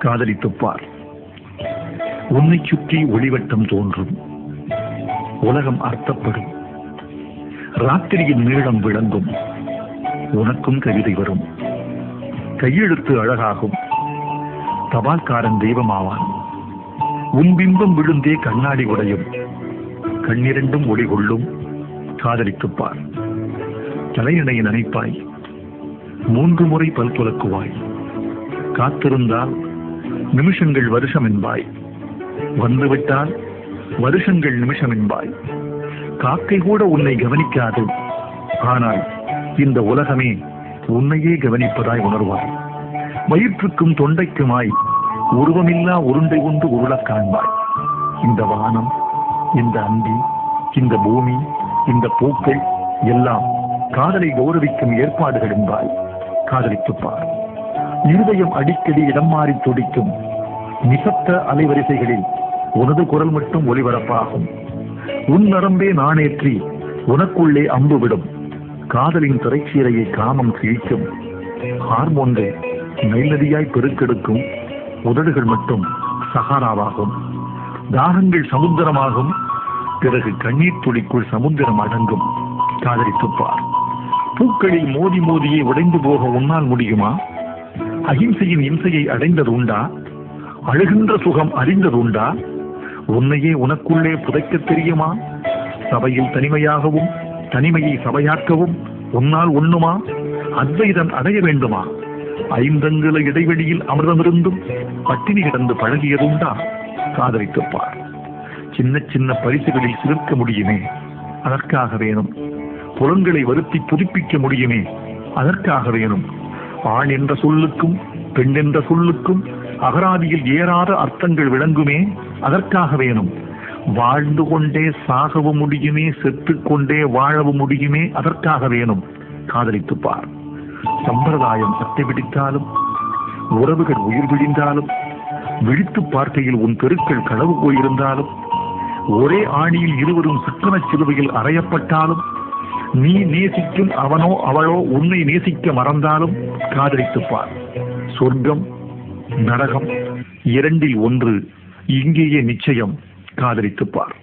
காதலித்துப் பார். உன்னை சுற்றி ஒளிவட்டம் தோன்றும், உலகம் அர்த்தப்படும், ராத்திரியின் நீளம் விளங்கும், உனக்கும் கவிதை வரும், கையெழுத்து அழகாகும், தபால்காரன் தெய்வமாவான், உன் பிம்பம் விழுந்தே கண்ணாடி உடையும், கண்ணிரண்டும் ஒளி கொள்ளும். காதலித்துப் பார். தலையணை நனைப்பாய், 3 முறை பல் துலக்குவாய், காத்திருந்தால் நிமிஷங்கள் வருஷம் என்பாய், வந்துவிட்டால் வருஷங்கள் நிமிஷம் என்பாய். காக்கை கூட உன்னை கவனிக்காது, ஆனால் இந்த உலகமே உன்னையே கவனிப்பதாய் உணர்வாய். வயிற்றுக்கும் தொண்டைக்குமாய் உருவமில்லா உருண்டை கொண்டு உருளக் காண்பாய். இந்த வானம், இந்த அந்தி, இந்த பூமி, இந்த பூக்கள் எல்லாம் காதலை கௌரவிக்கும் ஏற்பாடுகள் என்பாய். காதலித்துப் பார். இருதயம் அடிக்கடி இடம் மாறி துடிக்கும், நிசப்த அலைவரிசைகளில் உனது குரல் மட்டும் ஒலிபரப்பாகும். உன் நரம்பே நாணேற்றி உனக்குள்ளே அம்பு விடும். காதலின் திரைச்சீரையை காமம் கிழிக்கும். ஹார்மோன்கள் நைநதியாய் பெருக்கெடுக்கும். உதடுகள் மட்டும் சகாராவாகும். தாகங்கள் சமுத்திரமாகும். பிறகு கண்ணீர் துளிக்குள் சமுத்திரம் அடங்கும். காதலித்துப் பார். பூக்களில் மோதி மோதியே உடைந்து போக உன்னால் முடியுமா? அகிம்சையின் இம்சையை அடைந்தது உண்டா? அழுகின்ற சுகம் அறிந்தது உண்டா? உன்னையே உனக்குள்ளே புதைக்க தெரியுமா? சபையில் தனிமையாகவும் தனிமையை சபையாக்கவும் உன்னால் ஒண்ணுமா? அத்வைதம் அடைய வேண்டுமா? 5 அங்குல இடைவெளியில் அமிர்தமிருந்தும் பட்டினி கிடந்து பழகியதுண்டா? காதலித்துப் பார். சின்ன சின்ன பரிசுகளில் சிலிர்க்க முடியுமே, அதற்காக வேணும். புலன்களை வருத்தி புதுப்பிக்க முடியுமே, அதற்காக வேணும். ஆண் என்ற சொல்லுக்கும் பெண் என்ற சொல்லுக்கும் அகராதியில் ஏறாத அர்த்தங்கள் விளங்குமே, அதற்காக வேணும். வாழ்ந்து கொண்டே சாகவும் முடியுமே, செத்துக் கொண்டே வாழவும் முடியுமே, அதற்காக வேணும். காதலித்துப் பார். சம்பிரதாயம் சட்டை பிடித்தாலும், உறவுகள் உயிர் விழிந்தாலும், விழித்து பார்க்கையில் உன் பெருக்கள் களவு போயிருந்தாலும், ஒரே ஆணியில் இருவரும் சிற்றனச் சிலுவையில் அறையப்பட்டாலும், நீ நேசிக்கும் அவனோ அவளோ உன்னை நேசிக்க மறந்தாலும் காதலித்துப் பார். சொர்க்கம் நரகம் 2இல் 1 இங்கேயே நிச்சயம். காதலித்துப் பார்.